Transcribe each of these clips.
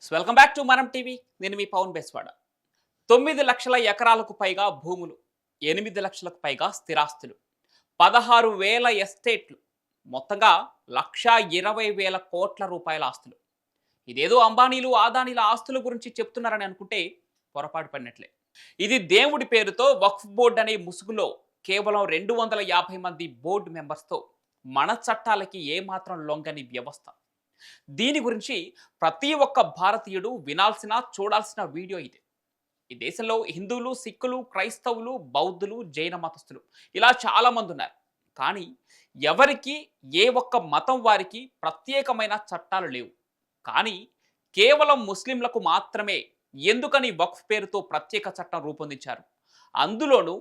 Welcome back to మనం TV. నేను మీ పవన్ బెస్వాడ. 9 లక్షల ఎకరాలకు పైగా భూములు, 8 లక్షలకు పైగా స్థిరాస్తులు, 16,000 ఎస్టేట్లు, మొత్తంగా 1,20,000 కోట్ల రూపాయల ఆస్తులు. ఇదేదో అంబానీలు ఆదానీల ఆస్తుల గురించి చెప్తున్నారని అనుకుంటే పొరపాటు పడినట్లే. ఇది దేవుడి పేరుతో వక్ఫ్ బోర్డు అనే ముసుగులో కేవలం 250 మంది బోర్డు మెంబర్స్తో మన చట్టాలకి ఏమాత్రం లొంగని వ్యవస్థ. దీని గురించి ప్రతి ఒక్క భారతీయుడు వినాల్సిన చూడాల్సిన వీడియో ఇది. ఈ దేశంలో హిందువులు, సిక్కులు, క్రైస్తవులు, బౌద్ధులు, జైన మతస్థులు ఇలా చాలా మంది ఉన్నారు. కానీ ఎవరికి ఏ ఒక్క మతం వారికి ప్రత్యేకమైన చట్టాలు లేవు. కానీ కేవలం ముస్లింలకు మాత్రమే ఎందుకని వక్ఫ్ పేరుతో ప్రత్యేక చట్టం రూపొందించారు. అందులోనూ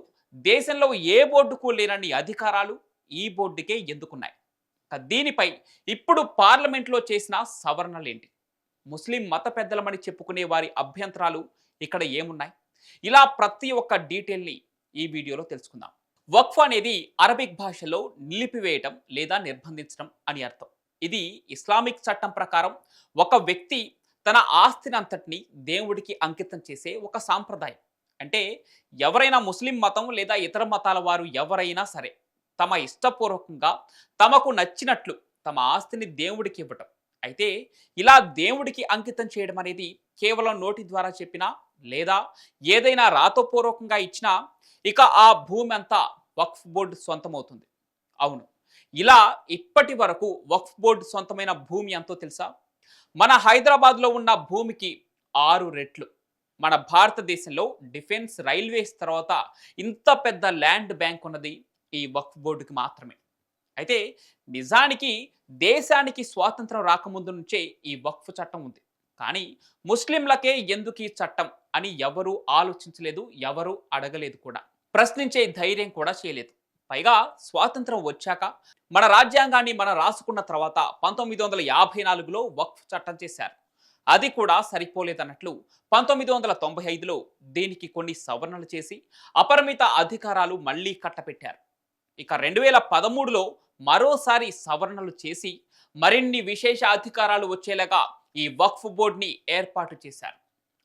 దేశంలో ఏ బోర్డుకు లేనన్ని అధికారాలు ఈ బోర్డుకే ఎందుకున్నాయి. దీనిపై ఇప్పుడు పార్లమెంట్లో చేసిన సవరణలేంటి, ముస్లిం మత పెద్దలమని చెప్పుకునే వారి అభ్యంతరాలు ఇక్కడ ఏమున్నాయి, ఇలా ప్రతి ఒక్క డీటెయిల్ని ఈ వీడియోలో తెలుసుకుందాం. వక్ఫ్ అనేది అరబిక్ భాషలో నిలిపివేయటం లేదా నిర్బంధించడం అని అర్థం. ఇది ఇస్లామిక్ చట్టం ప్రకారం ఒక వ్యక్తి తన ఆస్తిని అంతటిని దేవుడికి అంకితం చేసే ఒక సాంప్రదాయం. అంటే ఎవరైనా ముస్లిం మతం లేదా ఇతర మతాల వారు ఎవరైనా సరే తమ ఇష్టపూర్వకంగా తమకు నచ్చినట్లు తమ ఆస్తిని దేవుడికి ఇవ్వటం. అయితే ఇలా దేవుడికి అంకితం చేయడం అనేది కేవలం నోటి ద్వారా చెప్పినా లేదా ఏదైనా రాతపూర్వకంగా ఇచ్చినా ఇక ఆ భూమి అంతా వక్ఫ్ బోర్డు సొంతమవుతుంది. అవును, ఇలా ఇప్పటి వరకు వక్ఫ్ బోర్డు సొంతమైన భూమి ఎంతో తెలుసా? మన హైదరాబాద్లో ఉన్న భూమికి 6 రెట్లు. మన భారతదేశంలో డిఫెన్స్, రైల్వేస్ తర్వాత ఇంత పెద్ద ల్యాండ్ బ్యాంక్ ఉన్నది ఈ వక్ఫ్ బోర్డుకి మాత్రమే. అయితే నిజానికి దేశానికి స్వాతంత్రం రాకముందు నుంచే ఈ వక్ఫ్ చట్టం ఉంది. కానీ ముస్లింలకే ఎందుకు ఈ చట్టం అని ఎవరూ ఆలోచించలేదు, ఎవరూ అడగలేదు కూడా. ప్రశ్నించే ధైర్యం కూడా చేయలేదు. పైగా స్వాతంత్రం వచ్చాక మన రాజ్యాంగాన్ని మనం రాసుకున్న తర్వాత 1954లో వక్ఫ్ చట్టం చేశారు. అది కూడా సరిపోలేదన్నట్లు 1995లో దీనికి కొన్ని సవరణలు చేసి అపరిమిత అధికారాలు మళ్లీ కట్టపెట్టారు. ఇక 2013లో మరోసారి సవరణలు చేసి మరిన్ని విశేష అధికారాలు వచ్చేలాగా ఈ వక్ఫ్ బోర్డుని ఏర్పాటు చేశారు.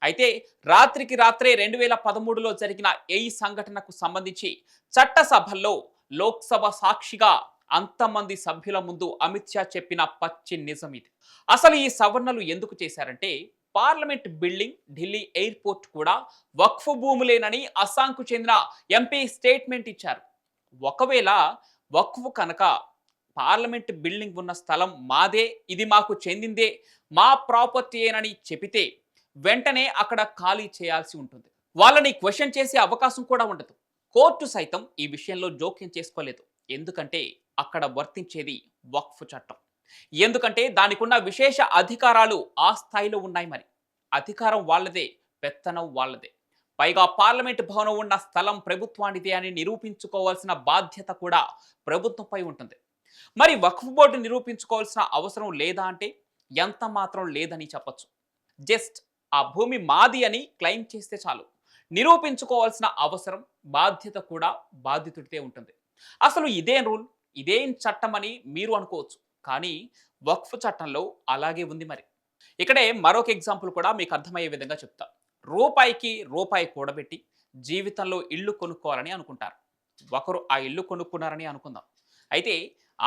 అయితే రాత్రికి రాత్రే 2013లో జరిగిన ఈ సంఘటనకు సంబంధించి చట్టసభల్లో లోక్సభ సాక్షిగా అంతమంది సభ్యుల ముందు అమిత్ షా చెప్పిన పచ్చి నిజం ఇది. అసలు ఈ సవరణలు ఎందుకు చేశారంటే పార్లమెంట్ బిల్డింగ్, ఢిల్లీ ఎయిర్పోర్ట్ కూడా వక్ఫ్ భూములేనని అస్సాంకు చెందిన ఎంపీ స్టేట్మెంట్ ఇచ్చారు. ఒకవేళ వక్ఫ్ కనుక పార్లమెంట్ బిల్డింగ్ ఉన్న స్థలం మాదే, ఇది మాకు చెందిందే, మా ప్రాపర్టీ ఏనని చెబితే వెంటనే అక్కడ ఖాళీ చేయాల్సి ఉంటుంది. వాళ్ళని క్వశ్చన్ చేసే అవకాశం కూడా ఉండదు. కోర్టు సైతం ఈ విషయంలో జోక్యం చేసుకోలేదు. ఎందుకంటే అక్కడ వర్తించేది వక్ఫ్ చట్టం. ఎందుకంటే దానికున్న విశేష అధికారాలు ఆ స్థాయిలో ఉన్నాయి. మరి అధికారం వాళ్ళదే, పెత్తనం వాళ్ళదే. పైగా పార్లమెంట్ భవనం ఉన్న స్థలం ప్రభుత్వానిదే అని నిరూపించుకోవాల్సిన బాధ్యత కూడా ప్రభుత్వంపై ఉంటుంది. మరి వక్ఫ్ బోర్డు నిరూపించుకోవాల్సిన అవసరం లేదా అంటే ఎంత మాత్రం లేదని చెప్పొచ్చు. జస్ట్ ఆ భూమి మాది అని క్లెయిమ్ చేస్తే చాలు. నిరూపించుకోవాల్సిన అవసరం, బాధ్యత కూడా బాధితుడితే ఉంటుంది. అసలు ఇదేం రూల్, ఇదేం చట్టం అని మీరు అనుకోవచ్చు. కానీ వక్ఫ్ చట్టంలో అలాగే ఉంది. మరి ఇక్కడే మరొక ఎగ్జాంపుల్ కూడా మీకు అర్థమయ్యే విధంగా చెప్తా. రూపాయికి రూపాయి కూడబెట్టి జీవితంలో ఇల్లు కొనుక్కోవాలని అనుకుంటారు. ఒకరు ఆ ఇల్లు కొనుక్కున్నారని అనుకుందాం. అయితే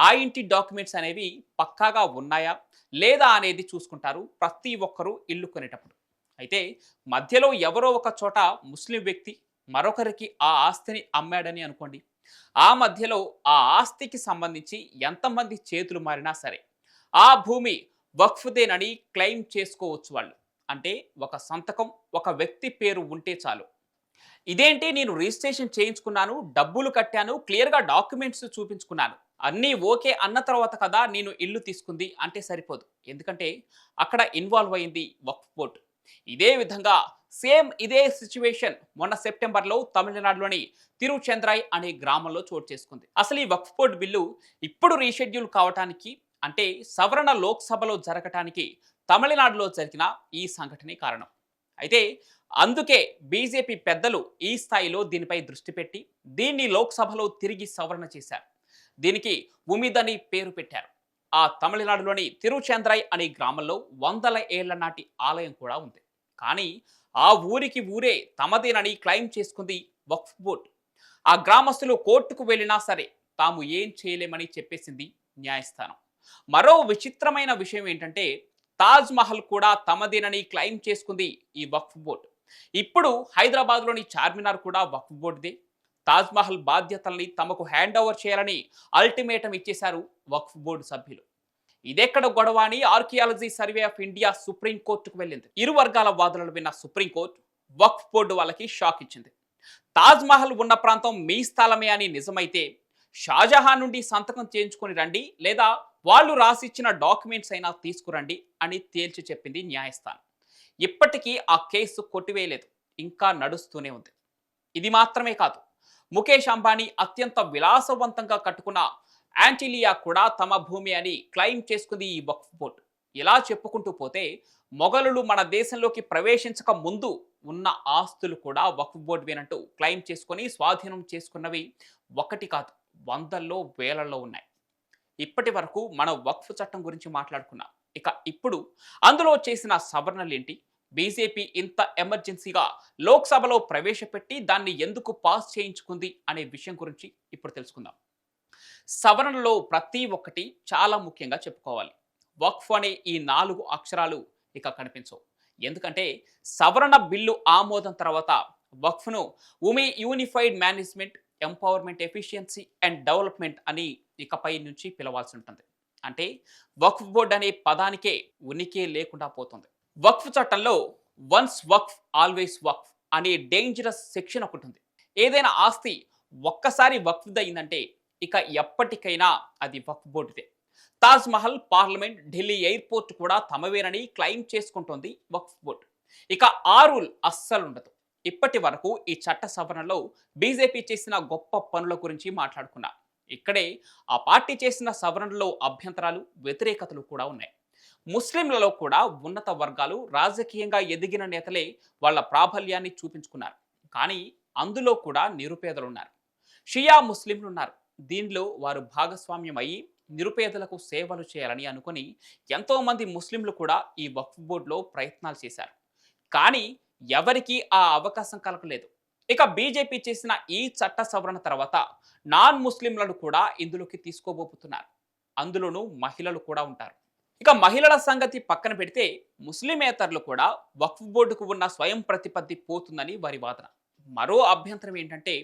ఆ ఇంటి డాక్యుమెంట్స్ అనేవి పక్కాగా ఉన్నాయా లేదా అనేది చూసుకుంటారు ప్రతి ఒక్కరూ ఇల్లు కొనేటప్పుడు. అయితే మధ్యలో ఎవరో ఒక చోట ముస్లిం వ్యక్తి మరొకరికి ఆ ఆస్తిని అమ్మాడని అనుకోండి. ఆ మధ్యలో ఆ ఆస్తికి సంబంధించి ఎంతమంది చేతులు మారినా సరే ఆ భూమి వక్ఫ్దేనని క్లెయిమ్ చేసుకోవచ్చు వాళ్ళు. అంటే ఒక సంతకం, ఒక వ్యక్తి పేరు ఉంటే చాలు. ఇదేంటి, నేను రిజిస్ట్రేషన్ చేయించుకున్నాను, డబ్బులు కట్టాను, క్లియర్గా డాక్యుమెంట్స్ చూపించుకున్నాను, అన్నీ ఓకే అన్న తర్వాత కదా నేను ఇల్లు తీసుకుంది అంటే సరిపోదు. ఎందుకంటే అక్కడ ఇన్వాల్వ్ అయింది వక్ఫ్ బోర్డు. ఇదే విధంగా సేమ్ ఇదే సిచ్యువేషన్ మొన్న సెప్టెంబర్లో తమిళనాడులోని తిరుచెంద్రై అనే గ్రామంలో చోటు చేసుకుంది. అసలు ఈ వక్ఫ్ బోర్డు బిల్లు ఇప్పుడు రీషెడ్యూల్ కావటానికి, అంటే సవరణ లోక్సభలో జరగటానికి తమిళనాడులో జరిగిన ఈ సంఘటనే కారణం. అయితే అందుకే బీజేపీ పెద్దలు ఈ స్థాయిలో దీనిపై దృష్టి పెట్టి దీన్ని లోక్సభలో తిరిగి సవరణ చేశారు. దీనికి ఉమిద్ అని పేరు పెట్టారు. ఆ తమిళనాడులోని తిరుచెంద్రై అనే గ్రామంలో వందల ఏళ్ల నాటి ఆలయం కూడా ఉంది. కానీ ఆ ఊరికి ఊరే తమదేనని క్లెయిమ్ చేసుకుంది వక్ఫ్ బోర్డ్. ఆ గ్రామస్తులు కోర్టుకు వెళ్ళినా సరే తాము ఏం చేయలేమని చెప్పేసింది న్యాయస్థానం. మరో విచిత్రమైన విషయం ఏంటంటే తాజ్ మహల్ కూడా తమదేనని క్లెయిమ్ చేసుకుంది ఈ వక్ఫ్ బోర్డ్. ఇప్పుడు హైదరాబాద్లోని చార్మినార్ కూడా వక్ఫ్ బోర్డుదే. తాజ్ మహల్ బాధ్యతల్ని తమకు హ్యాండ్ ఓవర్ చేయాలని అల్టిమేటం ఇచ్చేశారు వక్ఫ్ బోర్డు సభ్యులు. ఇదెక్కడ గొడవ అని archaeology survey of India supreme కోర్టుకు వెళ్ళింది. ఇరు వర్గాల వాదనలు విన్న సుప్రీంకోర్టు వక్ఫ్ బోర్డు వాళ్ళకి షాక్ ఇచ్చింది. తాజ్ మహల్ ఉన్న ప్రాంతం మీ స్థలమే అని నిజమైతే షాజహాన్ నుండి సంతకం చేయించుకొని రండి, లేదా వాళ్ళు రాసిచ్చిన డాక్యుమెంట్స్ అయినా తీసుకురండి అని తేల్చి చెప్పింది న్యాయస్థానం. ఇప్పటికీ ఆ కేసు కొట్టివేయలేదు, ఇంకా నడుస్తూనే ఉంది. ఇది మాత్రమే కాదు, ముఖేష్ అంబానీ అత్యంత విలాసవంతంగా కట్టుకున్న యాంటిలియా కూడా తమ భూమి అని క్లెయిమ్ చేసుకుంది ఈ వక్ఫ్ బోర్డు. ఇలా చెప్పుకుంటూ పోతే మొఘలులు మన దేశంలోకి ప్రవేశించక ముందు ఉన్న ఆస్తులు కూడా వక్ఫ్ బోర్డువేనంటూ క్లెయిమ్ చేసుకొని స్వాధీనం చేసుకున్నవి ఒకటి కాదు, వందల్లో వేలల్లో ఉన్నాయి. ఇప్పటి వరకు మనం వక్ఫ్ చట్టం గురించి మాట్లాడుకున్నాం. ఇక ఇప్పుడు అందులో చేసిన సవరణలేంటి, బీజేపీ ఇంత ఎమర్జెన్సీగా లోక్సభలో ప్రవేశపెట్టి దాన్ని ఎందుకు పాస్ చేయించుకుంది అనే విషయం గురించి ఇప్పుడు తెలుసుకుందాం. సవరణలో ప్రతి ఒక్కటి చాలా ముఖ్యంగా చెప్పుకోవాలి. వక్ఫ్ అనే ఈ 4 అక్షరాలు ఇక కనిపించవు. ఎందుకంటే సవరణ బిల్లు ఆమోదం తర్వాత వక్ఫ్ను ఉమే unified management, empowerment, efficiency and development అని ఇకపై నుంచి పిలవాల్సి ఉంటుంది. అంటే వక్ఫ్ బోర్డ్ అనే పదానికే ఉనికి లేకుండా పోతుంది. వక్ఫ్ చట్టంలో వన్స్ వక్ఫ్ ఆల్వేస్ వక్ఫ్ అనే డేంజరస్ సెక్షన్ ఒకటి ఉంది. ఏదైనా ఆస్తి ఒక్కసారి వక్ఫ్ అయిందంటే ఇక ఎప్పటికైనా అది వక్ఫ్ బోర్డుదే. తాజ్ మహల్, పార్లమెంట్, ఢిల్లీ ఎయిర్పోర్ట్ కూడా తమవేనని క్లెయిమ్ చేసుకుంటోంది వక్ఫ్ బోర్డు. ఇక ఆ రూల్ అస్సలు ఉండదు. ఇప్పటి వరకు ఈ చట్ట సవరణలో బీజేపీ చేసిన గొప్ప పనుల గురించి మాట్లాడుకున్నా. ఇక్కడే ఆ పార్టీ చేసిన సవరణలో అభ్యంతరాలు, వ్యతిరేకతలు కూడా ఉన్నాయి. ముస్లింలలో కూడా ఉన్నత వర్గాలు, రాజకీయంగా ఎదిగిన నేతలే వాళ్ళ ప్రాబల్యాన్ని చూపించుకున్నారు. కానీ అందులో కూడా నిరుపేదలున్నారు, షియా ముస్లింలున్నారు. దీనిలో వారు భాగస్వామ్యం అయ్యి నిరుపేదలకు సేవలు చేయాలని అనుకుని ఎంతోమంది ముస్లింలు కూడా ఈ వక్ఫ్ బోర్డులో ప్రయత్నాలు చేశారు. కానీ ఎవరికీ ఆ అవకాశం కలగలేదు. ఇక బీజేపీ చేసిన ఈ చట్ట సవరణ తర్వాత నాన్ ముస్లింలను కూడా ఇందులోకి తీసుకోబోతున్నారు. అందులోనూ మహిళలు కూడా ఉంటారు. ఇక మహిళల సంగతి పక్కన పెడితే ముస్లిమేతరులు కూడా వక్ఫ్ బోర్డుకు ఉన్న స్వయం ప్రతిపత్తి పోతుందని వారి వాదన. మరో అభ్యంతరం ఏంటంటే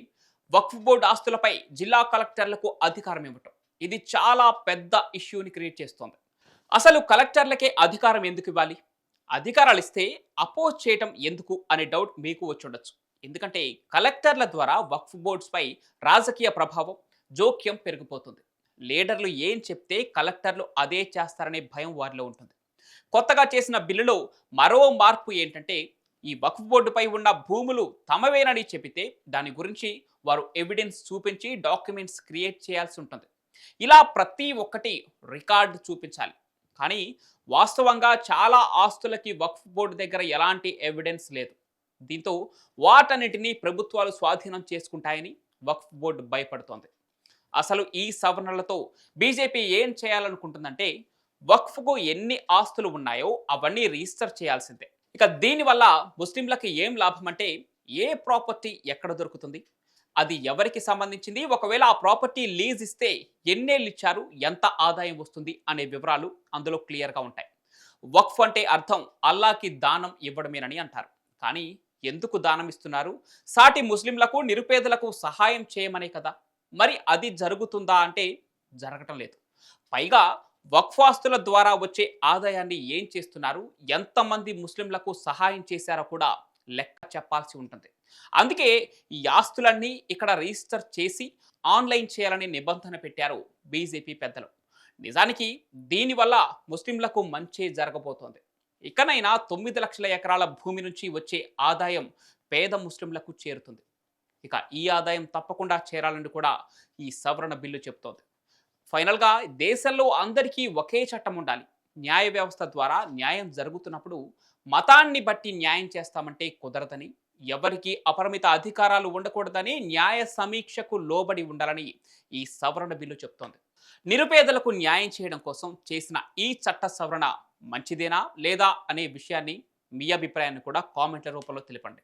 వక్ఫ్ బోర్డు ఆస్తులపై జిల్లా కలెక్టర్లకు అధికారం ఇవ్వటం. ఇది చాలా పెద్ద ఇష్యూని క్రియేట్ చేస్తోంది. అసలు కలెక్టర్లకే అధికారం ఎందుకు ఇవ్వాలి? అధికారాలు ఇస్తే అపోజ్ చేయటం ఎందుకు అనే డౌట్ మీకు వచ్చుండొచ్చు. ఎందుకంటే కలెక్టర్ల ద్వారా వక్ఫ్ బోర్డ్స్పై రాజకీయ ప్రభావం, జోక్యం పెరిగిపోతుంది. లీడర్లు ఏం చెప్తే కలెక్టర్లు అదే చేస్తారనే భయం వారిలో ఉంటుంది. కొత్తగా చేసిన బిల్లులో మరో మార్పు ఏంటంటే ఈ వక్ఫ్ బోర్డుపై ఉన్న భూములు తమవేనని చెబితే దాని గురించి వారు ఎవిడెన్స్ చూపించి డాక్యుమెంట్స్ క్రియేట్ చేయాల్సి ఉంటుంది. ఇలా ప్రతి ఒక్కటి రికార్డు చూపించాలి. కానీ వాస్తవంగా చాలా ఆస్తులకి వక్ఫ్ బోర్డు దగ్గర ఎలాంటి ఎవిడెన్స్ లేదు. దీంతో వాటన్నిటినీ ప్రభుత్వాలు స్వాధీనం చేసుకుంటాయని వక్ఫ్ బోర్డు భయపడుతోంది. అసలు ఈ సవరణలతో బీజేపీ ఏం చేయాలనుకుంటుందంటే వక్ఫ్కు ఎన్ని ఆస్తులు ఉన్నాయో అవన్నీ రిజిస్టర్ చేయాల్సిందే. ఇక దీనివల్ల ముస్లింలకు ఏం లాభం అంటే ఏ ప్రాపర్టీ ఎక్కడ దొరుకుతుంది, అది ఎవరికి సంబంధించింది, ఒకవేళ ఆ ప్రాపర్టీ లీజ్ ఇస్తే ఎన్నేళ్ళు ఇచ్చారు, ఎంత ఆదాయం వస్తుంది అనే వివరాలు అందులో క్లియర్గా ఉంటాయి. వక్ఫ్ అంటే అర్థం అల్లాకి దానం ఇవ్వడమేనని అంటారు. కానీ ఎందుకు దానం ఇస్తున్నారు? సాటి ముస్లింలకు, నిరుపేదలకు సహాయం చేయమనే కదా. మరి అది జరుగుతుందా అంటే జరగటం లేదు. పైగా వక్ఫ్ ఆస్తుల ద్వారా వచ్చే ఆదాయాన్ని ఏం చేస్తున్నారు, ఎంతమంది ముస్లింలకు సహాయం చేశారో కూడా లెక్క చెప్పాల్సి ఉంటుంది. అందుకే ఈ ఆస్తులన్నీ ఇక్కడ రిజిస్టర్ చేసి ఆన్లైన్ చేయాలని నిబంధన పెట్టారు బీజేపీ పెద్దలు. నిజానికి దీనివల్ల ముస్లింలకు మంచి జరగబోతోంది. ఇకనైనా 9 లక్షల ఎకరాల భూమి నుంచి వచ్చే ఆదాయం పేద ముస్లింలకు చేరుతుంది. ఇక ఈ ఆదాయం తప్పకుండా చేరాలని కూడా ఈ సవరణ బిల్లు చెబుతోంది. ఫైనల్గా దేశంలో అందరికీ ఒకే చట్టం ఉండాలి. న్యాయ వ్యవస్థ ద్వారా న్యాయం జరుగుతున్నప్పుడు మతాన్ని బట్టి న్యాయం చేస్తామంటే కుదరదని, ఎవరికి అపరిమిత అధికారాలు ఉండకూడదని, న్యాయ సమీక్షకు లోబడి ఉండాలని ఈ సవరణ బిల్లు చెప్తోంది. నిరుపేదలకు న్యాయం చేయడం కోసం చేసిన ఈ చట్ట సవరణ మంచిదేనా లేదా అనే విషయాన్ని మీ అభిప్రాయాన్ని కూడా కామెంట్ల రూపంలో తెలపండి.